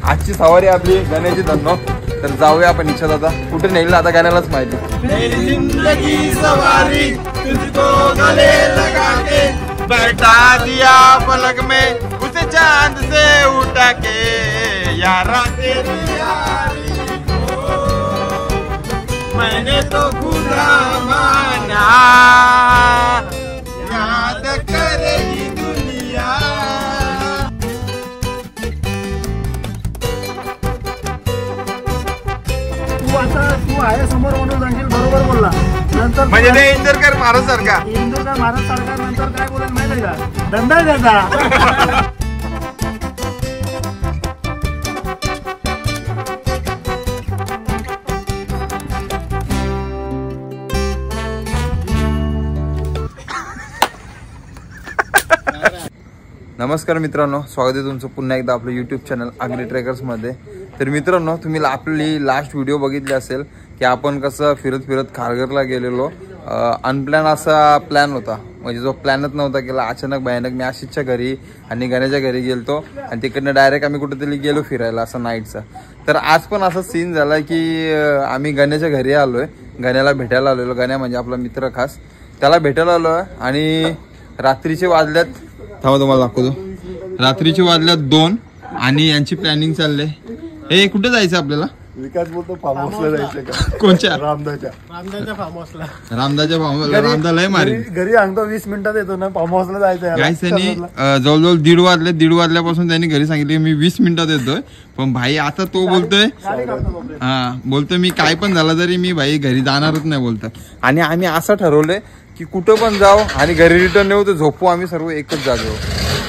आजची सवारी आपली गण्याची धन्नो. तर जाऊया आपण इच्छा दादा कुठे नेईल आता गाण्यालाच माहिती. मेरी जिंदगी सवारी तुझको गले लगा के बैठा दिया पलक में उसे चांद से उठा के यारा तेरी यारी को मैंने तो खुदा माना याद करेगी दुनिया. तू आहे समोर म्हणून सांगशील बरोबर बोलला. नंतर म्हणजे ते इंदोरकर महाराज सारखा इंदोरकर महाराज सारखा नंतर काय बोलेल माहिती का धंदा त्याचा. नमस्कार मित्रांनो, स्वागत आहे तुमचं पुन्हा एकदा आपलं यूट्यूब चॅनल आगरी ट्रेकर्समध्ये. तर मित्रांनो, तुम्ही आपली लास्ट व्हिडिओ बघितली असेल की आपण कसं फिरत फिरत खारघरला गेलेलो. अनप्लॅन असा प्लॅन होता, म्हणजे जो प्लॅनच नव्हता केला. अचानक भयानक मी आशिषच्या घरी आणि गण्याच्या घरी गेलतो आणि तिकडनं डायरेक्ट आम्ही कुठेतरी गेलो फिरायला असं नाईटचा. तर आज पण असा सीन झाला की आम्ही गण्याच्या घरी आलोय, गण्याला भेटायला आलेलो. गण्या म्हणजे आपला मित्र खास, त्याला भेटायला आलोय. आणि रात्रीचे वाजल्यात, थांबा तुम्हाला दाखवतो, रात्रीचे वाजल्यात 2 आणि यांची प्लॅनिंग चालले. हे कुठे जायचं आपल्याला? विकास बोलतो फार्म हाऊसला जायचं का? कोणच्या? रामदाच्या फार्म हाऊसला. रामदाच्या फार्म हाऊसला. रामदा लय मारी घरी सांगतो 20 मिनिटात येतो ना, फार्म हाऊसला जायचं. गाईस त्यांनी जवळजवळ 1:30 वाजल्यापासून त्यांनी घरी सांगितले मी 20 मिनिटात येतोय. पण भाई आता तो बोलतोय बोलतोय मी काय पण झालं तरी मी भाई घरी जाणारच नाही बोलतोय. आणि आम्ही असं ठरवलंय की कुठं पण जाऊ आणि घरी रिटर्न येऊ तर झोपू आम्ही सर्व एकच जागेवर.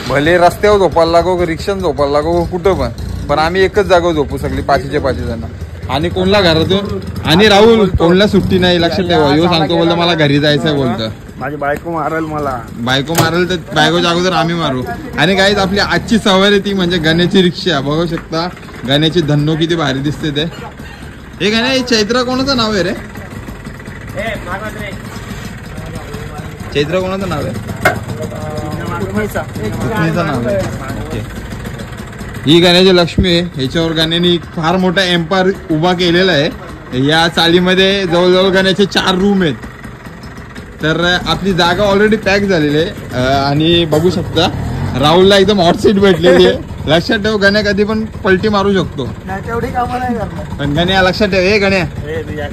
भले रस्त्यावर झोपायला लागो, रिक्षाने झोपायला लागो, कुठं पण आम्ही एकच जागेवर झोपू सगळी 5 जण. आणि कोणला घरातून आणि राहुल कोणला सुट्टी नाही, लक्षात ठेवा. यो सांगतो बोलतो मला घरी जायचंय बोलतं. माझी बायको मारेल मला. बायको मारेल तर बायकोच्या अगोदर आम्ही मारू. आणि गाईज आपली आजची सवारी ती म्हणजे गण्याची रिक्षा. बघू शकता गण्याची धन्नो किती भारी दिसते ते. हे गण्या चैत्र कोणाचं नाव आहे रे? चैत्र कोणाचं नाव आहे? नाव आहे. ही गण्याची लक्ष्मी आहे. ह्याच्यावर गण्याने फार मोठा एम्पायर उभा केलेला आहे. या चालीमध्ये जवळजवळ गण्याचे 4 रूम आहेत. तर आपली जागा ऑलरेडी पॅक झालेली आहे. आणि बघू शकता राहुलला एकदम हॉट सीट भेटलेली आहे. लक्षात ठेव गण्या कधी पण पलटी मारू शकतो. पण गण्या लक्षात ठेव. हे गण्या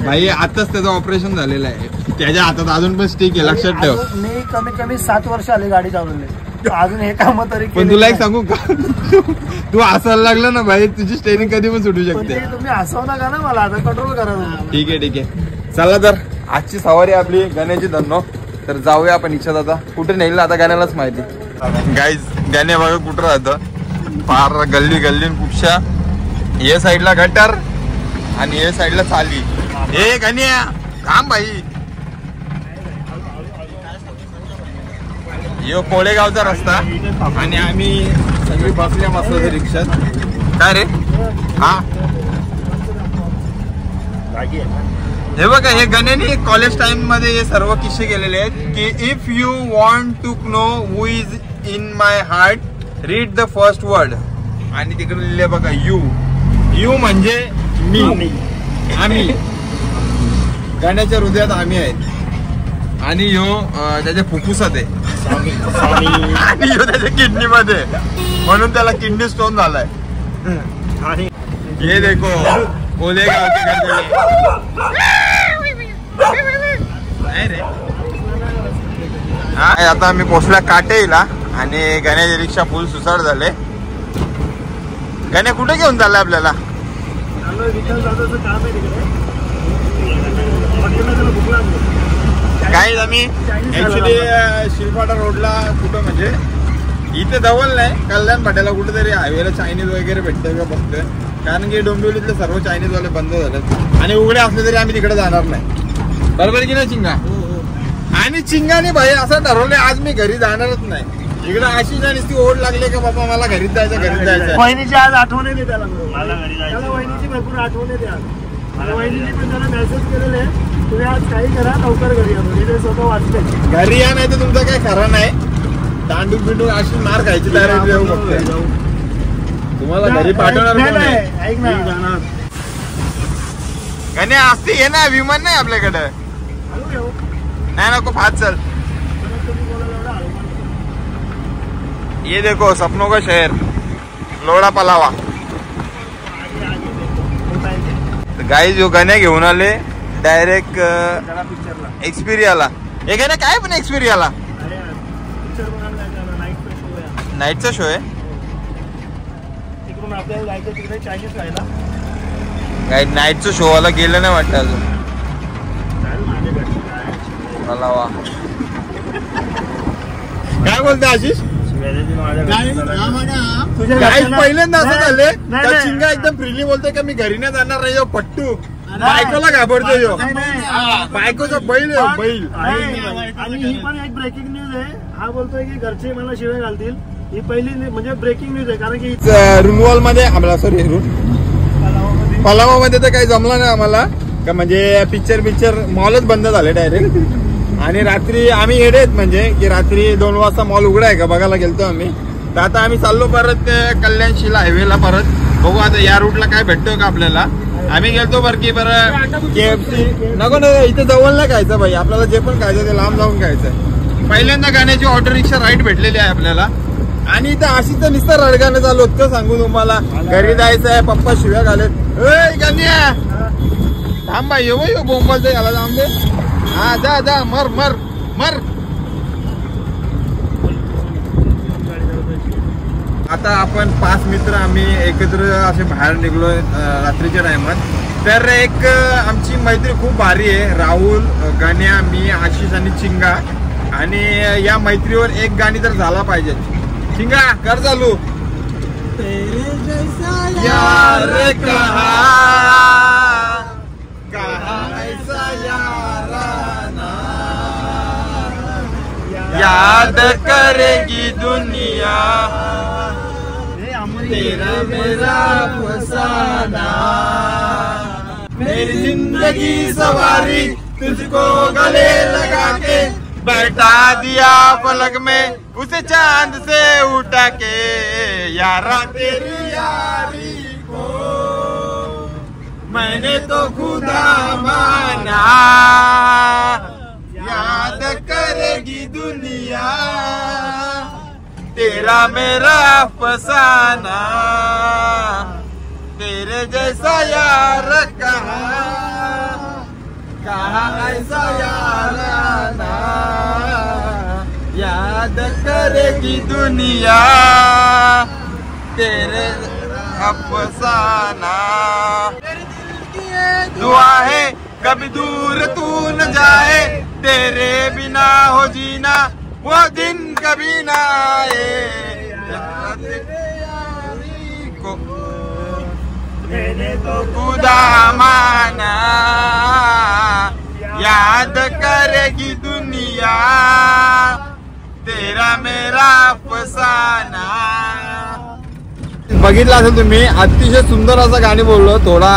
भाई आताच त्याचं ऑपरेशन झालेलं आहे. त्याच्या हातात अजून पण स्टिक आहे, लक्षात ठेव. मी कमीत कमी 7 वर्ष आले गाडी चालवली, अजून हे काम तरी. पण तुला एक सांगू का, तू हसायला लागला ना भाई, तुझी स्टेरिंग कधी पण सुटू शकते. तुम्ही हसवू नका ना मला, आता कंट्रोल करा. ठीक आहे. चला तर आजची सवारी आपली गण्याची धन्नो. तर जाऊया आपण इच्छा दादा कुठे नेईल आता गाण्यालाच माहिती. गाईज गाण्या बघा कुठं राहतं, फार गल्ली कुठच्या. हे साईडला गटर आणि हे साईडला चाली. हे गण्या थांब भाई. यो कोळेगावचा रस्ता आणि आम्ही सगळी बसल्या मस्त रिक्षात. काय रे? हा हे बघा, हे गण्याने कॉलेज टाइम मध्ये हे सर्व किस्से केलेले आहेत की if you want to know who is in my heart read the first word. आणि तिकडे लिहिले बघा यू म्हणजे मी, आम्ही. गण्याच्या हृदयात आम्ही आहेत. आणि ह्यो त्याच्या फुफ्फुसात आहे आणि ह्यो त्याच्या किडनी मध्ये, म्हणून त्याला किडनी स्टोन झालाय. हे देखो कोलेगाव के रे. हा आता आम्ही पोचला काटेला आणि गण्याची रिक्षा फुल सुसाट झाले. गण्या कुठे घेऊन चाललाय आपल्याला? काय आम्ही ऍक्च्युली शिलपाटा रोडला कुठं म्हणजे इथे जवळ नाही, कल्याण फाट्याला कुठेतरी हायवेला चायनीज वगैरे भेटतंय का बघतोय. कारण की डोंबिवलीतले सर्व चायनीज वाले बंद झालेत आणि उघडे असले तरी आम्ही तिकडे जाणार नाही. बरोबर की नाही चिंगा? आणि चिंगाने भाई असं ठरवलंय आज मी घरी जाणारच नाही. इकडे अशी नुसती ओढ लागली का बाबा मला घरीच जायचं. वहिनीची आज आठवण येते त्याला, वहिनीची भरपूर आठवण येते आज. वहिनीने पण त्याला मेसेज केलेले तुम्ही आज काही करा लवकर घरी या, स्वतः वाचते. घरी या नाही तर तुमचं काय खरं नाही. दांडूक बिंडूक अशी मार खायची तयारी. तुम्हाला घरी पाठवणार नाही, कोण आहे? नाही, ऐक ना. गणे असते ये ना, विमान नाही आपल्याकडे. हळू येऊ. नाही नको फास्ट चल. तुम्ही बोलायला एवढं हळू बोलतो. ये देखो सपनों का शहर लोड़ा पलावा. गाई जो गण्या घेऊन आले डायरेक्ट त्याला पिक्चरला. एक्सपिरियाला. हे गण्या काय पण एक्सपिरियाला अरे पिक्चर बघायला जायचं, नाईटचा शो आहे. नाईटचा शो आहे. तिकडून आपल्याला जायचं तिकडे चायनीज खायला. काय नाईटचा शोवाला गेलं नाही वाटतं अजून. चालेल, माझ्याकडे काय. पलावा काय बोलते आशिष? तुझ्या काय लक्षात- पहिल्यांदा असं नाही, झाले नाही, का नाही. चिंगा एकदम फ्रीली बोलतोय का मी घरी नाही जाणार नाही. पट्टू बायकोला घाबरतो यो. नाही, नाही. बायकोचा बैल आहे, बैल. आणि ही पण एक ब्रेकिंग न्यूज आहे. हा बोलतोय की घरचे मला शिवाय घालतील. ही पहिली म्हणजे ब्रेकिंग न्यूज आहे, कारण की रुनवॉल मध्ये आम्हाला सॉरी पलावामध्ये तर काही जमलं नाही आम्हाला का, म्हणजे पिक्चर मॉलच बंद झाले डायरेक्ट. आणि रात्री आम्ही येडे आहेत, म्हणजे की रात्री 2 वाजता मॉल उघडा आहे का बघायला गेलतो आम्ही. तर आता आम्ही चाललो परत कल्याणशीला हायवेला परत. बघू आता या रूटला काय भेटतो का आपल्याला. आम्ही गेलतो बरं की बरं KFC नको ना, इथे जवळ नाही खायचं भाई. आपल्याला जे पण खायचं ते लांब जाऊन खायचं. पहिल्यांदा गाण्याची ऑटो रिक्षा राईड भेटलेली आहे आपल्याला. आणि इथं अशी तर नुसतं रडगाणं चालू होतं सांगू तुम्हाला. घरी जायचं आहे, पप्पा शिव्या घालेत. थांब बाई, यो बोंबल ते घाला जाऊन दे. हा जा जा, मर मर मर. आता आपण 5 मित्र आम्ही एकत्र असे बाहेर निघलोय रात्रीच्या टायमात. तर एक आमची मैत्री खूप भारी आहे. राहुल, गण्या, मी, आशिष आणि चिंगा. आणि या मैत्रीवर एक गाणी तर झाला पाहिजे. चिंगा कर चालू. यार कहा ऐसा याराना, याद करेगी दुनिया तेरा मेरा फसाना. मेरी जिंदगी सवारी तुझको गले लगा के, बैठा दिया पलक में उसे चांद से उठा के. यारा तेरी यारी को मैंने तो खुदा माना, याद करेगी दुनिया तेरा मेरा फसाना. तेरे जैसा यार कहा ऐसा याराना, याद करेगी दुनिया तेरे अफसाना. दुआ है कभी दूर तू न जाए, तेरे बिना हो जीना वो दिन कभी ना आए. को मैंने तो खुदा माना, याद करेगी दुनिया तेरा मेरा फसाना. बघितलं असेल तुम्ही, अतिशय सुंदर असं गाणी बोललो. थोडा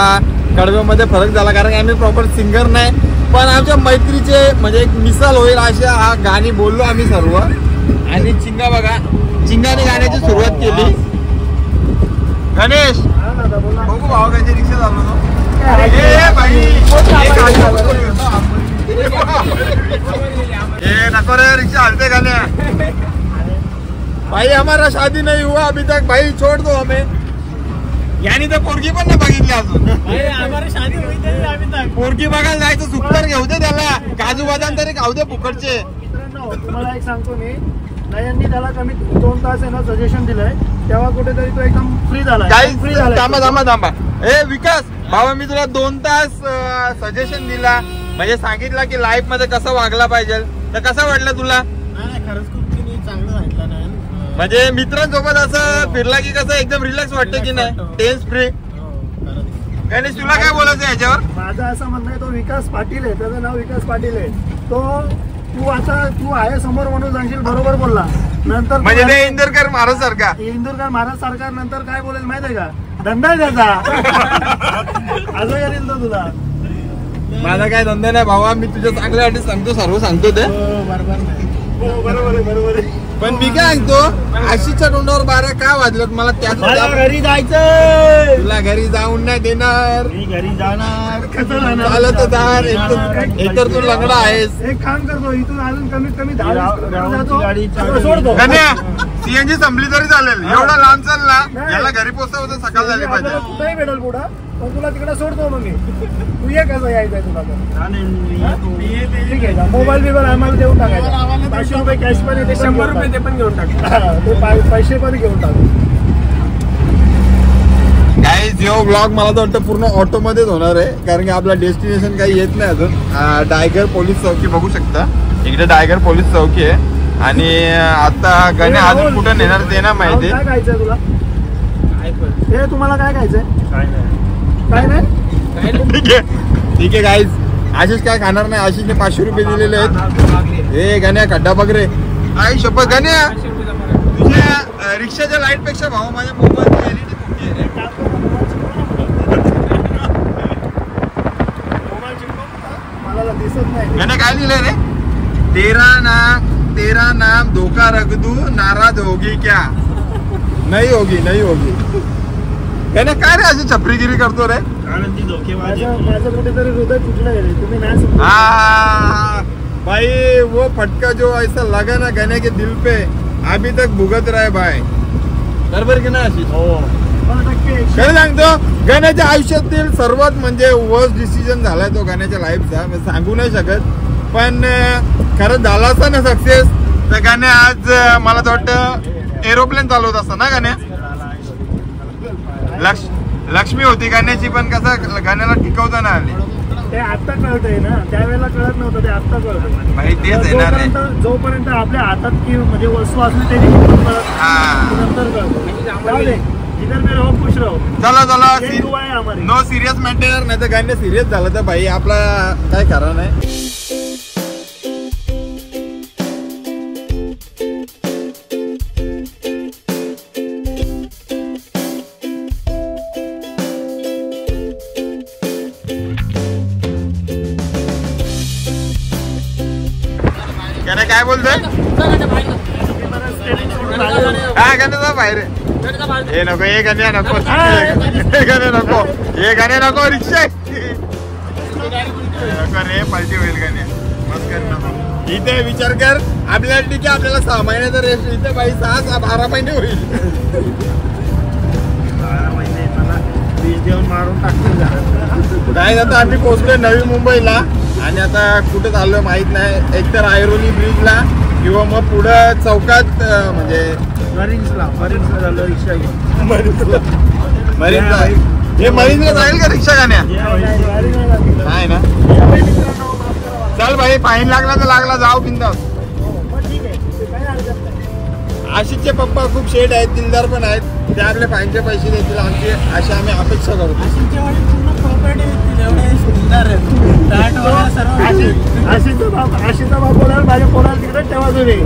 कडव्यामध्ये फरक झाला कारण आम्ही प्रॉपर सिंगर नाही, पण आमच्या मैत्रीचे म्हणजे एक मिसाल होईल अशा हा गाणी बोललो आम्ही सर्व. आणि चिंगा बघा, चिंगाने गाण्याची सुरुवात केली. गणेश बघू भावाची रिक्षा चालू नको रे, रिक्षा हलते गाण्या. भाई हमारा शादी नहीं हुआ अभी तक, भाई छोड़ दो हमें. यानी तर पोरगी पण नाही बघितली अजून. पोरगी बघायला जायचं, सुपर घेऊ दे त्याला, काजू बदाम तरी खाऊ दे फुकटचे. मित्रांनो तुम्हाला एक सांगतो मी, नयननी त्याला कमी 2 तास आहे ना सजेशन दिलंय, तेव्हा कुठेतरी तो एकदम फ्री झाला. काही फ्री झाला. थांबा. ए विकास भावा, मी तुला 2 तास सजेशन दिला, म्हणजे सांगितलं की लाईफ मध्ये कसं वागला पाहिजे. तर कसं वाटलं तुला? खरंच खूप चांगलं सांगितलं नाही. म्हणजे मित्रांसोबत असं फिरला की कसं एकदम रिलॅक्स वाटतं की नाही, टेन्स फ्री. गणेश तुला काय बोलायचं याच्यावर? माझं असं म्हणणं आहे, तो विकास पाटील आहे, त्याचं नाव विकास पाटील आहे. तो तू आहे समोर म्हणून सांगशील बरोबर बोलला, नंतर म्हणजे ते इंदुरकर महाराज सारखा. इंदुरकर महाराज सरकार नंतर काय बोलेल माहित आहे का? धंदा आहे त्याचा. असं करेल तो तुला. माझा काय धंदा नाही भावा, मी तुझ्या चांगल्यासाठी सांगतो, सर्व सांगतो ते. बरोबर नाही. बरोबर आहे. पण मी काय सांगतो आशिषच्या तोंडावर 12 का वाजलं मला मला त्याच घरी जायचं. तुला घरी जाऊन नाही देणार. मी घरी जाणार. कसं जाणार? चालत जाणार. एकतर तू लंगडा आहेस. एक काम करतो इथून अजून कमीत कमी 10 गाडी सोडतो. सीएनजी संपली तरी चालेल. एवढा लांब चालला याला घरी पोहोचवतो सकाळ झाली पाहिजे. कुठेही भेटेल पुढं पण तुला तिकडे सोडतो मग मी. तू ये कसं यायचंय तुला ठीक आहे. मोबाईल बिबाईल आम्हाला देऊन टाकायचा. 500 रुपये कॅश पण येते. 100 रुपये ते पण घेऊन टाक. ते पैसे पण घेऊन टाकू. काही जिओ ब्लॉग मला तर वाटतं पूर्ण ऑटो मध्येच होणार आहे कारण की आपला डेस्टिनेशन काही येत नाही अजून. डायगर पोलीस चौकी बघू शकता. इकडे डायगर पोलीस चौकी आहे आणि आता गणे अजून कुठं नेणार ते ना माहिती. काय खायचंय तुला? हे तुम्हाला काय खायचंय? काय नाही. ठीक आहे गाईज. आशिष काय खाणार नाही. आशिषने 500 रुपये दिलेले आहेत. हे गण्या खड्डा बघ रे. आई शपथ गण्या तुझ्या रिक्षाच्या लाईट पेक्षा भाऊ माझ्या मोबाईल एलईडी मोठी आहे रे. मला दिसत नाही. गण्या काय दिलंय रे? तेरा नाम धोखा रख दू नाराज होगी क्या? नाही होगी नाही होगी. गण्या काय रे अशी छपरीगिरी करतो रे? माझं कुठेतरी हृदय तुटलं गेले. तुम्ही नाही समजत. भाई वो फटका जो ऐसा लगा ना गने के दिल पे अभी तक भुगत रहा है भाई. बरोबर की नाही अशी? खरं सांगतो गण्याच्या आयुष्यातील सर्वात म्हणजे वर्स्ट डिसिजन झालाय तो गण्याच्या लाईफचा. मी सांगू नाही शकत पण खरंच झाला असता ना सक्सेस तर गण्या आज मला तर वाटतं एरोप्लेन चालवत असता ना गण्या. लक्ष्मी होती गाण्याची पण कसं गाण्याला टिकवता ना आली. ते आता कळतंय ना. त्यावेळेला कळत नव्हतं. ते आता कळतंय. माहिती आहे जोपर्यंत आपल्या हातात की म्हणजे वस्तू असली त्याची नंतर कळतं. इधर में रहो खुश रहो. चला ये दुआ है हमारी. नो सिरियस मेंटेनर नाही तर गाणे सिरियस झालं तर भाई आपला काय खरा नाही. काय बोलतोय हा गाण्याचा बाहेर हे नको. हे गाण्या नको. हे गाणे नको. हे गाणे नको. रिक्षा नको रे. पलटी होईल गाण्या. मस्त कर नको. इथे विचार कर आपल्याला ठीक आहे आपल्याला 6 महिन्याचा रेस्ट. इथे बाई 6-12 महिने होईल. 12 महिने मला 20 देऊन मारून टाकतील. नाही आता आम्ही पोहोचलोय नवी मुंबईला आणि आता कुठे चाललोय माहित नाही. एकतर ऐरोली ब्रिजला किंवा मग पुढं चौकात म्हणजे मरीन्सला झालं रिक्षा घेऊन. मरीनला. हे मरीनला जाईल का रिक्षा गाण्या? नाही ना. चल भाई फाईन लागला तर लागला. जाऊ बिंदास. आशिषचे पप्पा खूप शेड आहेत. दिलदार पण आहेत. ते आपले फाईनचे पैसे देतील आमची अशी आम्ही अपेक्षा करतो. आशिषचा बाप बोलायला माझ्या पोराला तिकडे ठेवा तुम्ही.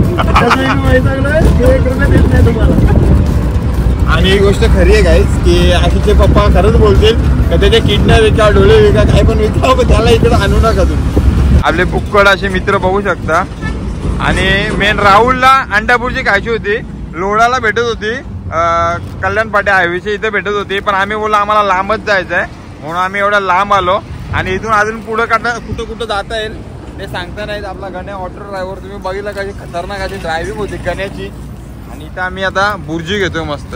आणि ही गोष्ट खरी आहे गाईस की आशिषचे पप्पा खरंच बोलतील का त्याचे किडनॅप विका डोळे विका काही पण विका पण त्याला इकडे आणू नका तुम्ही. आपले बुक्कड असे मित्र बघू शकता. आणि मेन राहुलला अंडापूरची खायची होती. लोणाला भेटत होती. कल्याण पाट्या हायवेच्या इथे भेटत होती पण आम्ही बोललो आम्हाला लांबच जायचं आहे म्हणून आम्ही एवढा लांब आलो. आणि इथून अजून पुढं कुठं कुठं जाता येईल ते सांगता नाहीत. आपला गण्या ऑटो ड्रायव्हर तुम्ही बघितलं कशी खतरनाक अशी ड्रायव्हिंग होती गण्याची. आणि इथं आम्ही आता भुर्जी घेतोय मस्त.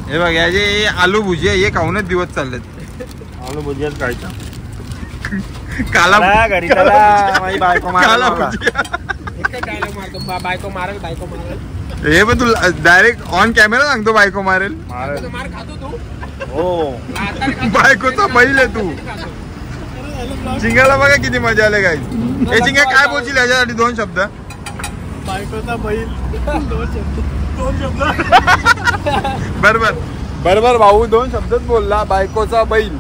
हे बघ याचे आलू भुजिया हे खाऊनच दिवस चाललेत. आलू भुजियाच खायचा. काला घरी माझी बायको काला बायको मारेल बायको मारेल. हे पण तू डायरेक्ट ऑन कॅमेरा सांगतो बायको मारेल. मार खातो तू. हो बायकोचा बैल आहे तू. चिंगाला बघा किती मजा आले काय. हे चिंगा काय बोलशील याच्यासाठी 2 शब्द? बायकोचा बैल. 2 शब्द. बरोबर बरोबर भाऊ 2 शब्दच बोलला. बायकोचा बैल.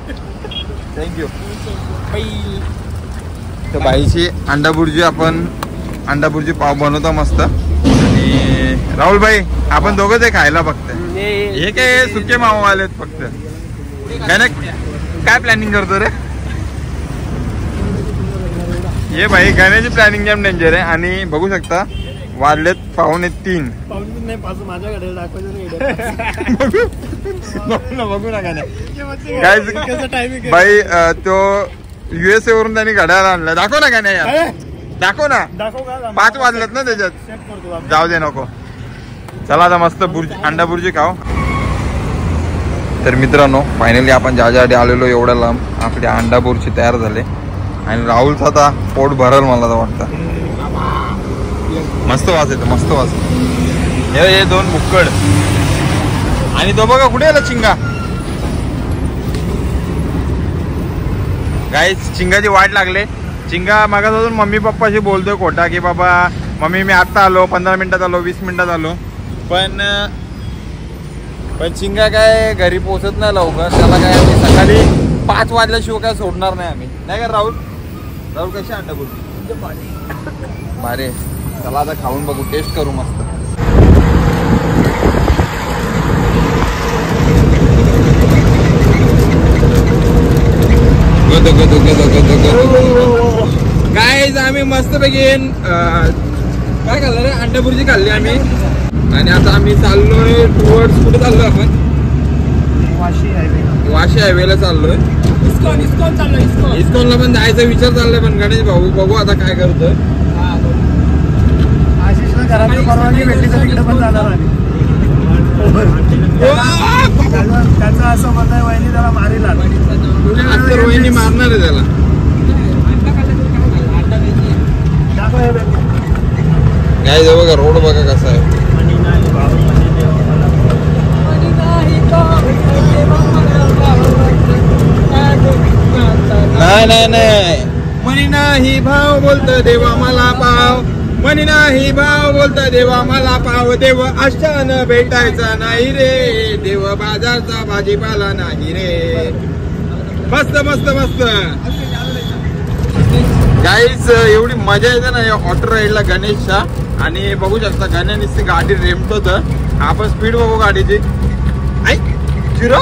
थँक्यू. तर बाईची अंडा भुर्जी आपण अंडा भुर्जी पाव बनवतो मस्त. आणि राहुल भाई आपण दोघंच आहे खायला फक्त. हे काय सुके माव आलेत फक्त. काय प्लॅनिंग करतो रे? हे भाई गाण्याची प्लॅनिंग जाम डेंजर आहे. आणि बघू शकता वाजलेत 2:45. नाही पाच माझ्याकडे दाखवायचं बघू नका टायमिंग बाई तो USA वरून त्यांनी घड्याला आणलं. दाखव ना काय नाही यार, दाखव ना. दाखव का 5 वाजलेत ना त्याच्यात. सेट करतो जाऊ दे नको. चला आता मस्त अंडा बुर्जी खाऊ. तर मित्रांनो फायनली आपण ज्यासाठी आलेलो एवढ्या लांब आपली अंडा बुर्जी तयार झाले आणि राहुलचा आता पोट भरल मला तर वाटतं. मस्त वास येतो, मस्त वास. हे 2 बुक्कड आणि तो बघा कुठे आला चिंगा. गाईस चिंगाची वाट लागले. चिंगा मागापासून मम्मी पप्पाशी बोलतोय खोटा की बाबा मम्मी मी आता आलो, 15 मिनिटात आलो, 20 मिनिटात आलो. पण चिंगा काय घरी पोहोचत नाही लवकर. त्याला काय सकाळी 5 वाजल्याशिवाय काय सोडणार नाही आम्ही, नाही का राहुल. राहुल कशी अंडा बुर्जी भारी. चला आता खाऊन बघू, टेस्ट करू मस्त. गाईज आम्ही मस्त पैकी काय खाल्लं रे, अंडा बुर्जी खाल्ली आम्ही. आणि आता आम्ही चाललोय टुवर्ड्स, कुठे चाललोय आपण? वाशी हायवेला चाललोय. इस्कॉनला पण जायचा विचार चाललाय, पण गणेश भाऊ बघू आता काय करतोय. आशिषला घरातली परवानगी भेटली तर तिकडे पण जाणार आम्ही. त्याचं असं मत आहे वहिनी त्याला मारेल. वहिनी मारणार आहे त्याला. काय बघा रोड बघा कसा आहे. नाही नाही म्हणी नाही भाव बोलत देवा मला पाव. म्हणी नाही भाव बोलत देवा मला पाव. देव अष्टान भेटायचा नाही रे, देव बाजारचा भाजीपाला नाही रे. मस्त मस्त मस्त गाईज. एवढी मजा येते ना या ऑटो राईडला गणेशच्या. आणि बघू शकता गणेशची गाडी रेमतो तर आपण स्पीड बघू गाडीची. ऐक 0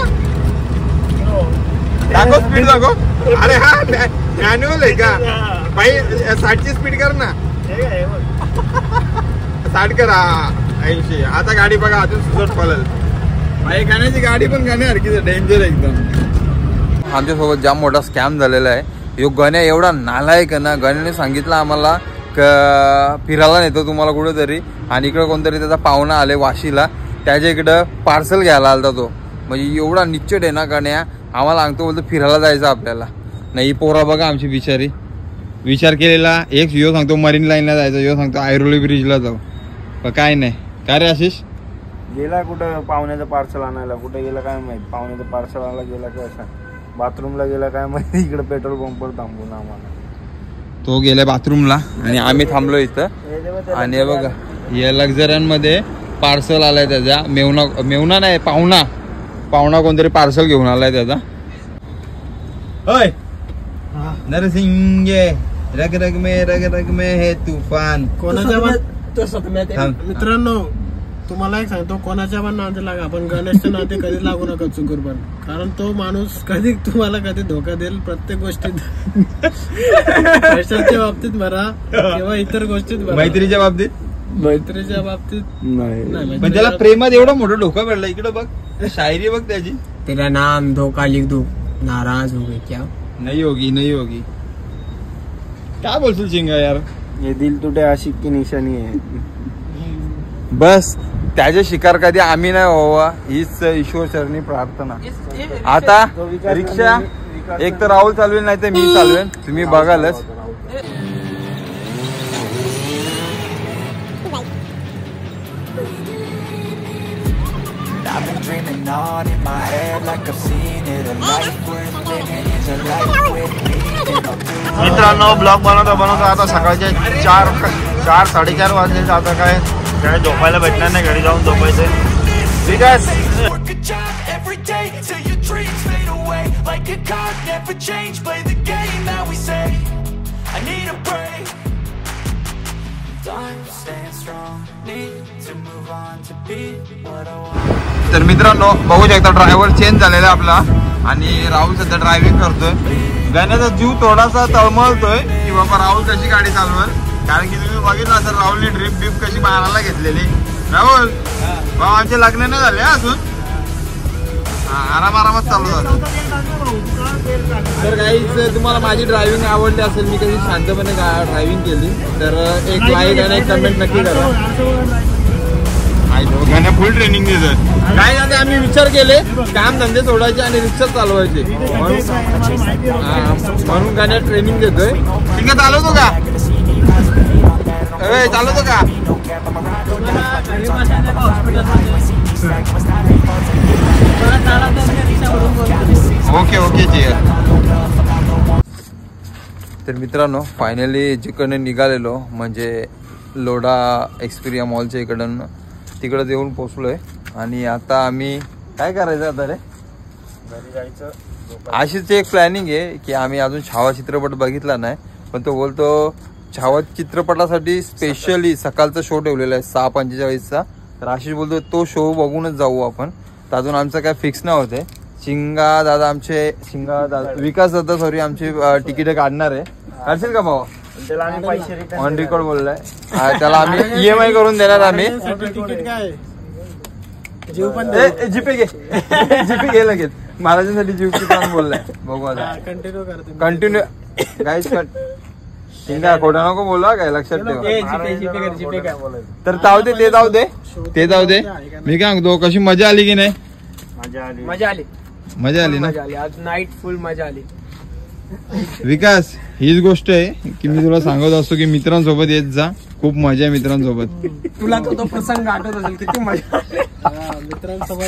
दाखव, स्पीड दाखव. अरे हा मॅन्युअल आहे का भाई? 60ची स्पीड कर ना. 60 करा 80. आता गाडी बघा अजून सुचत पळेल भाई. गाण्याची गाडी पण गाण्यासारखीच डेंजर एकदम. आमच्यासोबत जाम मोठा स्कॅम झालेला आहे. यो गण्या एवढा नालायक ना. गण्याने सांगितलं आम्हाला फिरायला नेतो तुम्हाला कुठेतरी, आणि इकडं कोणतरी त्याचा पाहुणा आले वाशीला, त्याच्या इकडं पार्सल घ्यायला आलता तो. म्हणजे एवढा निश्चित आहे ना गण्या. आम्हाला सांगतो बोलतो फिरायला जायचं आपल्याला. नाही पोरा बघा आमची बिचारी. विचार केलेला एक यो सांगतो मरीन लाईनला जायचं, यो सांगतो ऐरोली ब्रिजला जाऊ. पण काय नाही. काय रे आशिष? गेला कुठं पाहुण्याचं पार्सल आणायला, कुठे गेला काय माहित. पाहुण्याचं पार्सल आणायला गेला काय असा, बाथरूमला गेला काय माहिती. इकडे पेट्रोल पंपवर थांबून आम्हाला तो गेला बाथरूमला आणि आम्ही थांबलो इथं. आणि हे बघा या लक्झऱ्यांमध्ये पार्सल आलाय त्याचा. मेवना नाही पाहुणा कोणतरी पार्सल घेऊन आलाय त्याचा. होय नरसिंग रग रग में हे तूफान. कोणाच्या मित्रांनो तुम्हाला एक सांगतो, कोणाच्या पण नाते लागा पण गणेशच्या नाते कधी लागू नका चुकून पण. कारण तो माणूस कधी तुम्हाला कधी धोका देईल प्रत्येक गोष्टीत. पैशाच्या बाबतीत भरा किंवा इतर गोष्टीत भरा. मैत्रीच्या बाबतीत नाही. पण त्याला प्रेमात एवढा मोठा धोका भेटला. इकडे बघ शायरी बघ त्याची. तेरा नाम धोखा लिख दो, नाराज हो गए क्या? नाही होगी. काय बोलशील चिंगा यार? हे दिल तुटे आशिक की निशाणी आहे. बस त्याचे शिकार कधी आम्ही नाही व्हावा हीच ईश्वर चरणी प्रार्थना. आता रिक्षा एक तर राहुल चालवेल नाही तर मी चालवेन, तुम्ही बघालच. मित्रांनो ब्लॉग बनवतो आता सकाळचे 4-4:30 वाजले. आता काय झोपायला भेटणार नाही, घरी जाऊन झोपायचं. ठीक आहे. तर मित्रांनो बघू शकता ड्रायव्हर चेंज झालेला आपला आणि राहुल सध्या ड्रायव्हिंग करतोय. गाण्याचा जीव थोडासा तळमळतोय की बाबा राहुल कशी गाडी चालवेल. कारण की तुम्ही बघितलं तर राहुलने ड्रिप बिप कशी मारायला घेतलेली. राहुल भाऊ आमचे लग्न नाही झाले अजून, आरामात चालू झालं. तर काहीच तुम्हाला माझी ड्रायव्हिंग आवडली असेल, मी कधी शांतपणे ड्रायव्हिंग केली तर एक लाईक आणि एक कमेंट नक्की करा. गाण्या फुल ट्रेनिंग देतात. काय आता आम्ही विचार केले काम धंदे सोडायचे आणि रिक्षा चालवायचे म्हणून गाण्या ट्रेनिंग देतोय. ठीक चालवतो का चालवतो का? ओके ओके तर मित्रांनो फायनली जिकडनं निघालेलो म्हणजे लोढा एक्सपिरिया मॉलच्या इकडं तिकडं येऊन पोचलोय. आणि आता आम्ही काय करायचं आता रे? घरी जायचं. अशीच एक प्लॅनिंग आहे की आम्ही अजून छावा चित्रपट बघितला नाही, पण तो बोलतो छावा चित्रपटासाठी स्पेशली सकाळचा शो ठेवलेला आहे 6:45चा. तर आशिष बोलतो तो शो बघूनच जाऊ आपण. तर अजून आमचं काय फिक्स नाही होते. विकास दादा सॉरी आमची तिकीट काढणार आहे. काढशील का भाऊ? त्याला आम्ही पैसे ऑन रेकॉर्ड बोललाय. त्याला आम्ही EMI करून देणार. आम्ही तिकीट काय जीव पण जीपे घे जीपे घे लगेच. महाराजांसाठी जीव पण बोललाय. बघू आता कंटिन्यू करते. कंटिन्यू गाईस कट शिंगा खोटा नको बोला काय लक्षात ठेवा. तर जाऊ दे ते जाऊ दे ते जाऊ दे. मी काय सांगतो कशी मजा आली की नाही? मजा आली मजा आली ना? आज नाईट फुल मजा आली. विकास हीच गोष्ट आहे की मी तुला सांगत असतो की मित्रांसोबत येत जा, खूप मजा आहे मित्रांसोबत. तुला तो प्रसंग आठवत असेल किती मजा. मित्रांसोबत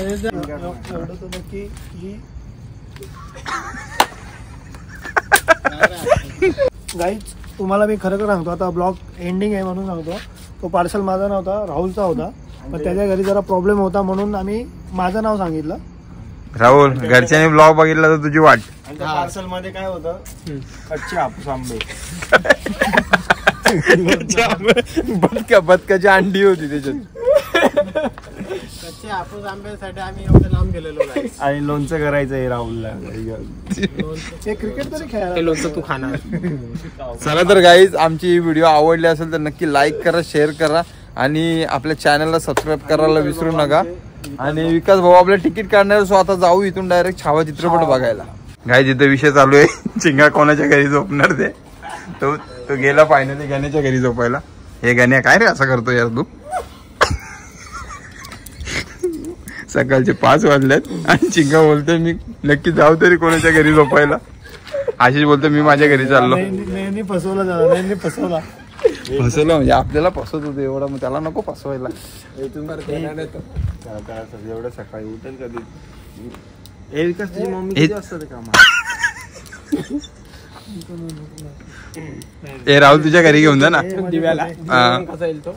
नक्की गाईच. तुम्हाला मी खरं सांगतो आता ब्लॉग एंडिंग आहे म्हणून सांगतो. तो पार्सल माझा नव्हता, राहुलचा होता. पण त्याच्या घरी जरा प्रॉब्लेम होता म्हणून आम्ही माझं नाव सांगितलं. राहुल घरच्याने ब्लॉग बघितला तर तुझी वाट. पार्सल मध्ये काय होतं? कच्चे हापूस आंबे. बदकाची अंडी होती त्याच्यात. कच्चे हापूस आंब्यासाठी आम्ही एवढं लांब गेलेलो. आणि लोणचं करायचंय राहुलला. क्रिकेट तरी खेळायला लोणचं तू खाणार. चला तर गाईज आमची ही व्हिडिओ आवडली असेल तर नक्की लाईक करा, शेअर करा आणि आपल्या चॅनलला सबस्क्राईब करायला विसरू नका. आणि विकास भाऊ आपल्या तिकीट काढणार सो आता जाऊ इथून डायरेक्ट छावा चित्रपट बघायला. गाईज इथे विषय चालू आहे चिंगा कोणाच्या घरी झोपणार ते. तो गेला फायनली गाण्याच्या घरी झोपायला. हे गाण्या काय रे असं करतो यार तू? सकाळचे 5 वाजलेत आणि चिंगा बोलतोय मी नक्की जाऊ तरी कोणाच्या घरी झोपायला. आशिष बोलतो मी माझ्या घरी चाललो. फसवला म्हणजे आपल्याला फसवत होते एवढा, मग त्याला नको फसवायला. एवढं सकाळी उठेल कधी? ए राहुल तुझ्या घरी घेऊन जा ना. दिव्याला कसा येईल तो?